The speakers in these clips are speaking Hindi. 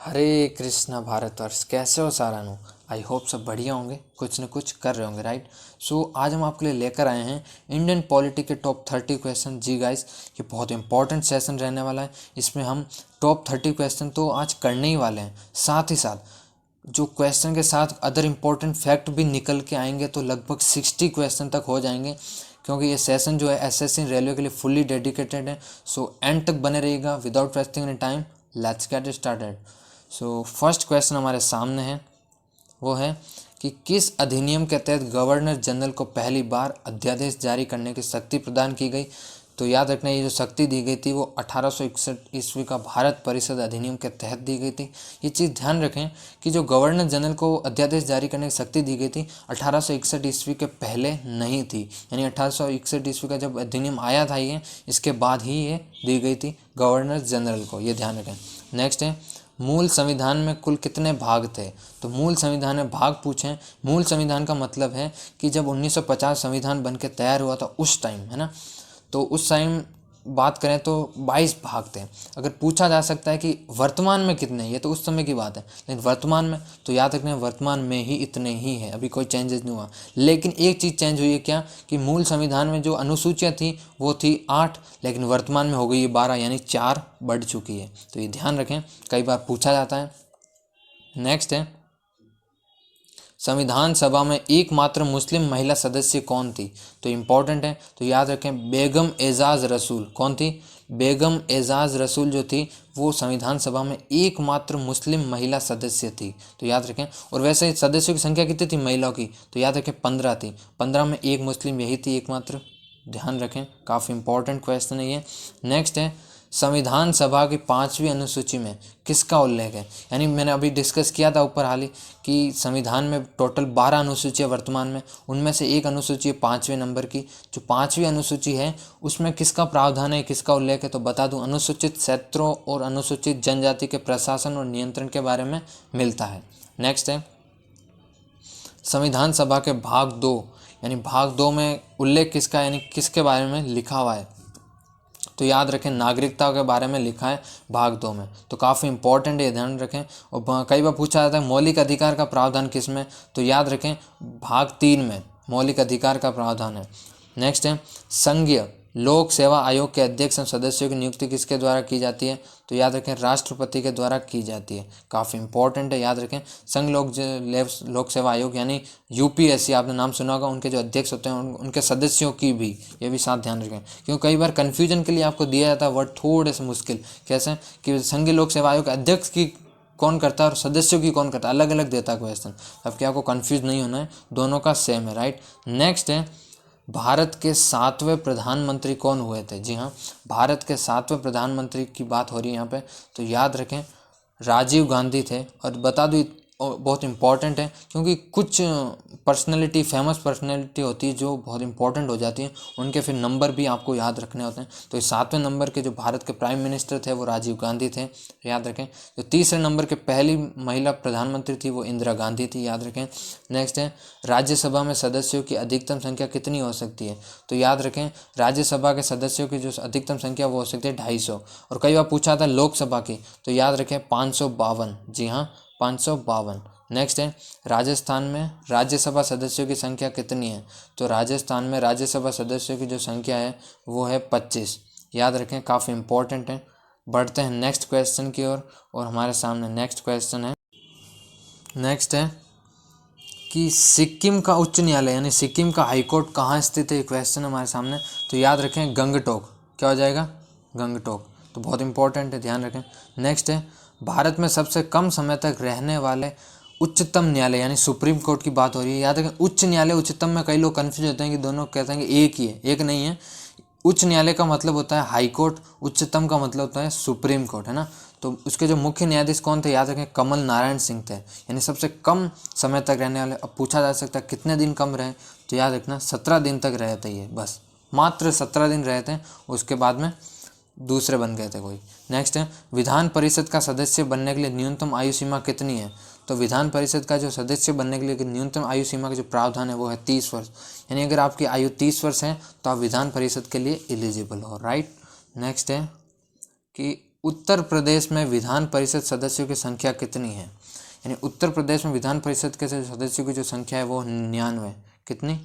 हरे कृष्णा भारतवर्ष, कैसे हो सारानु। आई होप सब बढ़िया होंगे, कुछ न कुछ कर रहे होंगे, राइट। सो आज हम आपके लिए लेकर आए हैं इंडियन पॉलिटी के टॉप 30 क्वेश्चन। जी गाइस, ये बहुत इंपॉर्टेंट सेशन रहने वाला है। इसमें हम टॉप 30 क्वेश्चन तो आज करने ही वाले हैं, साथ ही साथ जो क्वेश्चन के साथ अदर इम्पोर्टेंट फैक्ट भी निकल के आएंगे, तो लगभग 60 क्वेश्चन तक हो जाएंगे, क्योंकि ये सेशन जो है एसएससी रेलवे के लिए फुल्ली डेडिकेटेड है। सो एंड तक बने रहिएगा। Without wasting any time, let's get started. So first question हमारे सामने है, वो है कि किस अधिनियम के तहत गवर्नर जनरल को पहली बार अध्यादेश जारी करने की शक्ति प्रदान की गई। तो याद रखना, ये जो शक्ति दी गई थी वो 1861 ईस्वी का भारत परिषद अधिनियम के तहत दी गई थी। ये चीज़ ध्यान रखें कि जो गवर्नर जनरल को अध्यादेश जारी करने की शक्ति दी गई थी 1861 ईस्वी के पहले नहीं थी, यानी 1861 ईस्वी का जब अधिनियम आया था ये, इसके बाद ही ये दी गई थी गवर्नर जनरल को, ये ध्यान रखें। नेक्स्ट है, मूल संविधान में कुल कितने भाग थे। तो मूल संविधान में भाग पूछें, मूल संविधान का मतलब है कि जब 1950 संविधान बन के तैयार हुआ था उस टाइम, है ना, तो उस टाइम बात करें तो 22 भाग थे। अगर पूछा जा सकता है कि वर्तमान में कितने, ये तो उस समय की बात है, लेकिन वर्तमान में तो याद रखना है वर्तमान में ही इतने ही है, अभी कोई चेंजेस नहीं हुआ। लेकिन एक चीज़ चेंज हुई है, क्या कि मूल संविधान में जो अनुसूचियाँ थी वो थी 8, लेकिन वर्तमान में हो गई है 12, यानी 4 बढ़ चुकी है। तो ये ध्यान रखें, कई बार पूछा जाता है। नेक्स्ट है, संविधान सभा में एकमात्र मुस्लिम महिला सदस्य कौन थी। तो इम्पॉर्टेंट है, तो याद रखें बेगम एजाज रसूल। कौन थी? बेगम एजाज रसूल जो थी वो संविधान सभा में एकमात्र मुस्लिम महिला सदस्य थी, तो याद रखें। और वैसे सदस्यों की संख्या कितनी थी महिलाओं की, तो याद रखें 15 थी, 15 में एक मुस्लिम यही थी एकमात्र। ध्यान रखें, काफ़ी इंपॉर्टेंट क्वेश्चन है ये। नेक्स्ट है, संविधान सभा की 5वीं अनुसूची में किसका उल्लेख है। यानी मैंने अभी डिस्कस किया था ऊपर हाल ही कि संविधान में टोटल 12 अनुसूचियाँ वर्तमान में, उनमें से एक अनुसूची है 5वें नंबर की। जो 5वीं अनुसूची है उसमें किसका प्रावधान है, किसका उल्लेख है, तो बता दूं, अनुसूचित क्षेत्रों और अनुसूचित जनजाति के प्रशासन और नियंत्रण के बारे में मिलता है। नेक्स्ट है, संविधान सभा के भाग 2, यानी भाग 2 में उल्लेख किसका, यानी किसके बारे में लिखा हुआ है। तो याद रखें नागरिकता के बारे में लिखा है भाग 2 में, तो काफ़ी इंपॉर्टेंट है, ध्यान रखें। और कई बार पूछा जाता है मौलिक अधिकार का प्रावधान किस में, तो याद रखें भाग 3 में मौलिक अधिकार का प्रावधान है। नेक्स्ट है, संघीय लोक सेवा आयोग के अध्यक्ष और सदस्यों की नियुक्ति किसके द्वारा की जाती है, तो याद रखें राष्ट्रपति के द्वारा की जाती है। काफ़ी इंपॉर्टेंट है, याद रखें। संघ लोक सेवा आयोग यानी यूपीएससी, आपने नाम सुना होगा, उनके जो अध्यक्ष होते हैं उनके सदस्यों की भी, ये भी साथ ध्यान रखें, क्योंकि कई बार कन्फ्यूजन के लिए आपको दिया जाता है वर्ड थोड़े से मुश्किल, कैसे कि संघ लोक सेवा आयोग अध्यक्ष की कौन करता है और सदस्यों की कौन करता है, अलग अलग देता है क्वेश्चन। अब क्या आपको कन्फ्यूज नहीं होना है, दोनों का सेम है, राइट। नेक्स्ट है, भारत के 7वें प्रधानमंत्री कौन हुए थे। जी हाँ, भारत के 7वें प्रधानमंत्री की बात हो रही है यहाँ पे, तो याद रखें राजीव गांधी थे। और बता दूँ बहुत इंपॉर्टेंट है, क्योंकि कुछ पर्सनैलिटी, फेमस पर्सनैलिटी होती है जो बहुत इंपॉर्टेंट हो जाती है, उनके फिर नंबर भी आपको याद रखने होते हैं। तो इस 7वें नंबर के जो भारत के प्राइम मिनिस्टर थे वो राजीव गांधी थे, याद रखें। जो 3रे नंबर के पहली महिला प्रधानमंत्री थी वो इंदिरा गांधी थी, याद रखें। नेक्स्ट है, राज्यसभा में सदस्यों की अधिकतम संख्या कितनी हो सकती है, तो याद रखें राज्यसभा के सदस्यों की जो अधिकतम संख्या वो हो सकती है 250। और कई बार पूछा था लोकसभा की, तो याद रखें 552। जी हाँ, 552। नेक्स्ट है, राजस्थान में राज्यसभा सदस्यों की संख्या कितनी है, तो राजस्थान में राज्यसभा सदस्यों की जो संख्या है वो है 25, याद रखें। काफ़ी इंपॉर्टेंट है। बढ़ते हैं नेक्स्ट क्वेश्चन की ओर, और हमारे सामने नेक्स्ट क्वेश्चन है। नेक्स्ट है कि सिक्किम का उच्च न्यायालय यानी सिक्किम का हाईकोर्ट कहाँ स्थित है, क्वेश्चन हमारे सामने। तो याद रखें गंगटोक। क्या हो जाएगा? गंगटोक। तो बहुत इंपॉर्टेंट है, ध्यान रखें। नेक्स्ट है, भारत में सबसे कम समय तक रहने वाले उच्चतम न्यायालय यानी सुप्रीम कोर्ट की बात हो रही है। याद रखें उच्च न्यायालय उच्चतम में कई लोग कन्फ्यूज होते हैं कि दोनों कहते हैं कि एक ही है, एक नहीं है। उच्च न्यायालय का मतलब होता है हाई कोर्ट, उच्चतम का मतलब होता है सुप्रीम कोर्ट, है ना। तो उसके जो मुख्य न्यायाधीश कौन थे, याद रखें कमल नारायण सिंह थे, यानी सबसे कम समय तक रहने वाले। अब पूछा जा सकता है कितने दिन कम रहे, तो याद रखना 17 दिन तक रहे थे ये, बस मात्र 17 दिन रहे थे, उसके बाद में दूसरे बन गए थे कोई। नेक्स्ट है, विधान परिषद का सदस्य बनने के लिए न्यूनतम आयु सीमा कितनी है, तो विधान परिषद का जो सदस्य बनने के लिए न्यूनतम आयु सीमा का जो प्रावधान है वो है 30 वर्ष, यानी अगर आपकी आयु 30 वर्ष है तो आप विधान परिषद के लिए एलिजिबल हो, राइट। नेक्स्ट है कि उत्तर प्रदेश में विधान परिषद सदस्यों की संख्या कितनी है? यानी उत्तर प्रदेश में विधान परिषद के सदस्यों की जो संख्या है वो 99, कितनी?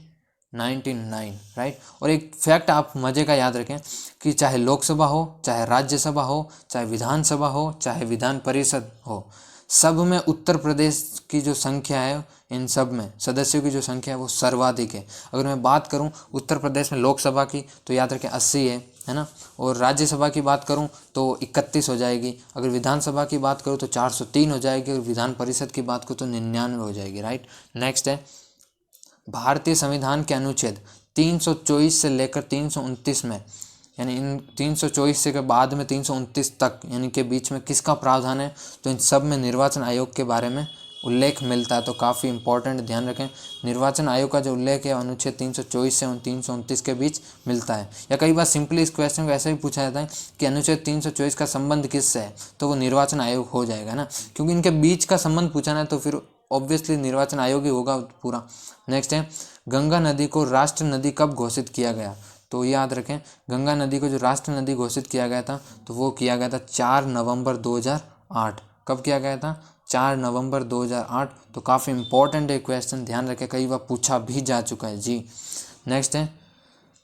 99, राइट। और एक फैक्ट आप मजे का याद रखें कि चाहे लोकसभा हो, चाहे राज्यसभा हो, चाहे विधानसभा हो, चाहे विधान परिषद हो, सब में उत्तर प्रदेश की जो संख्या है, इन सब में सदस्यों की जो संख्या है वो सर्वाधिक है। अगर मैं बात करूं उत्तर प्रदेश में लोकसभा की तो याद रखें 80 है ना। और राज्यसभा की बात करूं तो 31 हो जाएगी। अगर विधानसभा की बात करूं तो 403 हो जाएगी। और विधान परिषद की बात करूं तो 99 हो जाएगी, राइट। नेक्स्ट है, भारतीय संविधान के अनुच्छेद 324 से लेकर 329 में, यानी इन 324 से के बाद में 329 तक यानी के बीच में किसका प्रावधान है? तो इन सब में निर्वाचन आयोग के बारे में उल्लेख मिलता है। तो काफ़ी इंपॉर्टेंट, ध्यान रखें, निर्वाचन आयोग का जो उल्लेख है अनुच्छेद 324 से 329 के बीच मिलता है। या कई बार सिंपली इस क्वेश्चन को ऐसे भी पूछा जाता है कि अनुच्छेद 324 का संबंध किससे है, तो वो निर्वाचन आयोग हो जाएगा ना, क्योंकि इनके बीच का संबंध पूछा ना तो फिर ऑब्वियसली निर्वाचन आयोग ही होगा पूरा। नेक्स्ट है, गंगा नदी को राष्ट्र नदी कब घोषित किया गया? तो याद रखें, गंगा नदी को जो राष्ट्र नदी घोषित किया गया था तो वो किया गया था 4 नवंबर 2008। कब किया गया था? 4 नवंबर 2008। तो काफ़ी इंपॉर्टेंट है क्वेश्चन, ध्यान रखें, कई बार पूछा भी जा चुका है जी। नेक्स्ट है,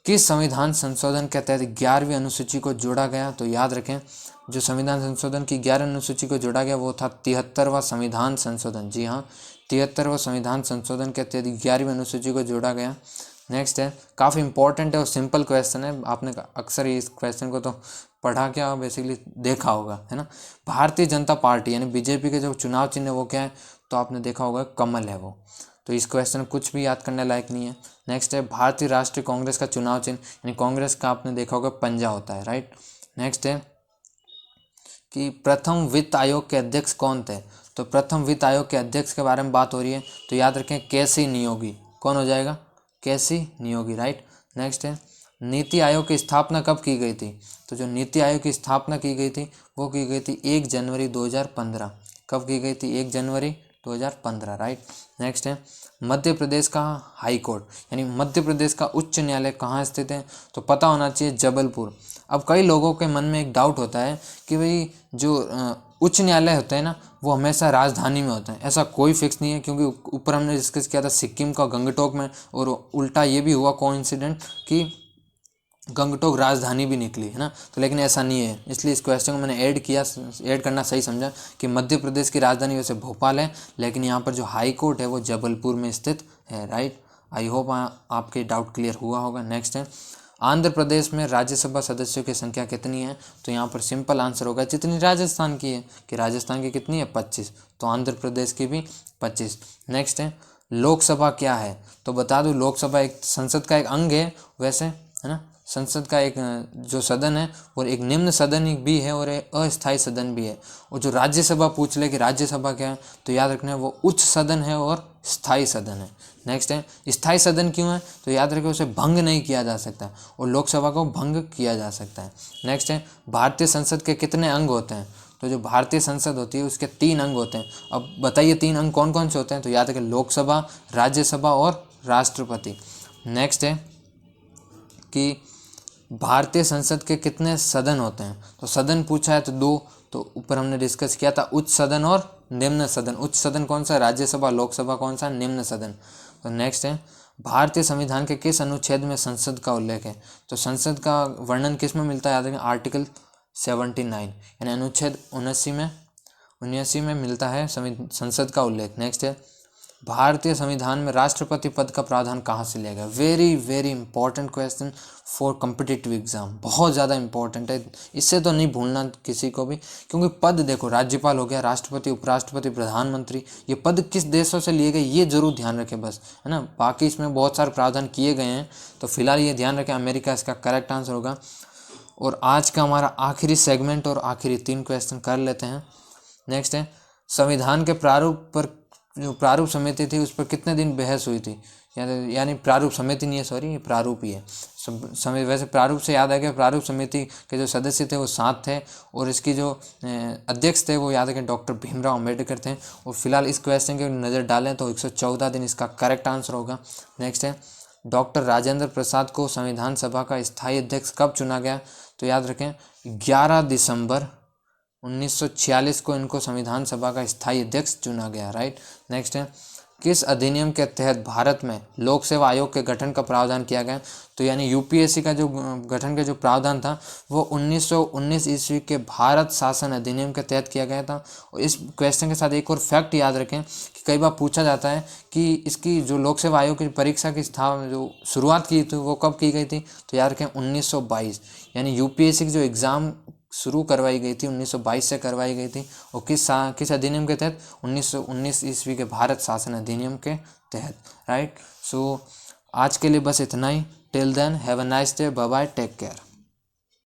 किस संविधान संशोधन के तहत 11वीं अनुसूची को जोड़ा गया? तो याद रखें, जो संविधान संशोधन की 11 अनुसूची को जोड़ा गया वो था 73वां संविधान संशोधन। जी हाँ, 73वां संविधान संशोधन के तहत 11वीं अनुसूची को जोड़ा गया। नेक्स्ट है, काफ़ी इंपॉर्टेंट है और सिंपल क्वेश्चन है, आपने अक्सर इस क्वेश्चन को तो पढ़ा क्या बेसिकली देखा होगा, है ना। भारतीय जनता पार्टी यानी बीजेपी के जो चुनाव चिन्ह है वो क्या है? तो आपने देखा होगा कमल है वो। तो इस क्वेश्चन कुछ भी याद करने लायक नहीं है। नेक्स्ट है, भारतीय राष्ट्रीय कांग्रेस का चुनाव चिन्ह यानी कांग्रेस का आपने देखा होगा पंजा होता है, राइट। नेक्स्ट है कि प्रथम वित्त आयोग के अध्यक्ष कौन थे? तो प्रथम वित्त आयोग के अध्यक्ष के बारे में बात हो रही है तो याद रखें केसी नियोगी। कौन हो जाएगा? केसी नियोगी, राइट। नेक्स्ट है, नीति आयोग की स्थापना कब की गई थी? तो जो नीति आयोग की स्थापना की गई थी वो की गई थी 1 जनवरी 2015। कब की गई थी? 1 जनवरी 2015, राइट। नेक्स्ट है, मध्य प्रदेश का हाई कोर्ट यानी मध्य प्रदेश का उच्च न्यायालय कहाँ स्थित है? तो पता होना चाहिए जबलपुर। अब कई लोगों के मन में एक डाउट होता है कि भाई जो उच्च न्यायालय होते हैं ना वो हमेशा राजधानी में होते हैं। ऐसा कोई फिक्स नहीं है, क्योंकि ऊपर हमने डिस्कस किया था सिक्किम का गंगटोक में, और उल्टा ये भी हुआ कोइंसिडेंट कि गंगटोक राजधानी भी निकली, है ना। तो लेकिन ऐसा नहीं है, इसलिए इस क्वेश्चन को मैंने ऐड करना सही समझा कि मध्य प्रदेश की राजधानी वैसे भोपाल है, लेकिन यहाँ पर जो हाई कोर्ट है वो जबलपुर में स्थित है, राइट। आई होप आपके डाउट क्लियर हुआ होगा। नेक्स्ट है, आंध्र प्रदेश में राज्यसभा सदस्यों की संख्या कितनी है? तो यहाँ पर सिंपल आंसर होगा जितनी राजस्थान की है, कि राजस्थान की कितनी है? 25। तो आंध्र प्रदेश की भी 25। नेक्स्ट है, लोकसभा क्या है? तो बता दूं, लोकसभा एक संसद का एक अंग है वैसे, है ना। संसद का एक जो सदन है और एक निम्न सदन भी है और एक अस्थायी सदन भी है। और जो राज्यसभा पूछ ले कि राज्यसभा क्या है, तो याद रखना है वो उच्च सदन है और स्थायी सदन है। नेक्स्ट है, स्थायी सदन क्यों है? तो याद रखें उसे भंग नहीं किया जा सकता और लोकसभा को भंग किया जा सकता है। नेक्स्ट है, भारतीय संसद के कितने अंग होते हैं? तो जो भारतीय संसद होती है उसके 3 अंग होते हैं। अब बताइए 3 अंग कौन कौन से होते हैं? तो याद रखें लोकसभा, राज्यसभा और राष्ट्रपति। नेक्स्ट है कि भारतीय संसद के कितने सदन होते हैं? तो सदन पूछा है तो 2। तो ऊपर हमने डिस्कस किया था उच्च सदन और निम्न सदन। उच्च सदन कौन सा? राज्यसभा। लोकसभा कौन सा? निम्न सदन। तो नेक्स्ट है, भारतीय संविधान के किस अनुच्छेद में संसद का उल्लेख है? तो संसद का वर्णन किस में मिलता है? याद रखें आर्टिकल 79 यानी अनुच्छेद 79 में मिलता है संसद का उल्लेख। नेक्स्ट है, भारतीय संविधान में राष्ट्रपति पद का प्रावधान कहाँ से लिया गया? Very very important question for competitive exam, बहुत ज़्यादा इंपॉर्टेंट है, इससे तो नहीं भूलना किसी को भी। क्योंकि पद देखो, राज्यपाल हो गया, राष्ट्रपति, उपराष्ट्रपति, प्रधानमंत्री, ये पद किस देशों से लिए गए ये जरूर ध्यान रखें बस, है ना। बाकी इसमें बहुत सारे प्रावधान किए गए हैं, तो फिलहाल ये ध्यान रखें अमेरिका इसका करेक्ट आंसर होगा। और आज का हमारा आखिरी सेगमेंट और आखिरी 3 क्वेश्चन कर लेते हैं। नेक्स्ट है, संविधान के प्रारूप पर जो प्रारूप समिति थी उस पर कितने दिन बहस हुई थी? यानी प्रारूप समिति नहीं है, सॉरी, ये प्रारूप ही है। वैसे प्रारूप से याद आ गया, प्रारूप समिति के जो सदस्य थे वो 7 थे और इसकी जो अध्यक्ष थे वो याद है कि डॉक्टर भीमराव अम्बेडकर थे। और फिलहाल इस क्वेश्चन की नज़र डालें तो 114 दिन इसका करेक्ट आंसर होगा। नेक्स्ट है, डॉक्टर राजेंद्र प्रसाद को संविधान सभा का स्थायी अध्यक्ष कब चुना गया? तो याद रखें 11 दिसंबर 1946 को इनको संविधान सभा का स्थायी अध्यक्ष चुना गया, राइट। नेक्स्ट है, किस अधिनियम के तहत भारत में लोक सेवा आयोग के गठन का प्रावधान किया गया? तो यानी यूपीएससी का जो गठन का जो प्रावधान था वो 1919 ईस्वी के भारत शासन अधिनियम के तहत किया गया था। और इस क्वेश्चन के साथ एक और फैक्ट याद रखें कि कई बार पूछा जाता है कि इसकी जो लोक सेवा आयोग की परीक्षा की जो शुरुआत की थी वो कब की गई थी? तो याद रखें 1922, यानी यूपीएससी की जो एग्ज़ाम शुरू करवाई गई थी 1922 से करवाई गई थी। और किस अधिनियम के तहत? 1919 ईस्वी के भारत शासन अधिनियम के तहत, राइट। सो आज के लिए बस इतना ही। Till then have a nice day, bye bye, take care.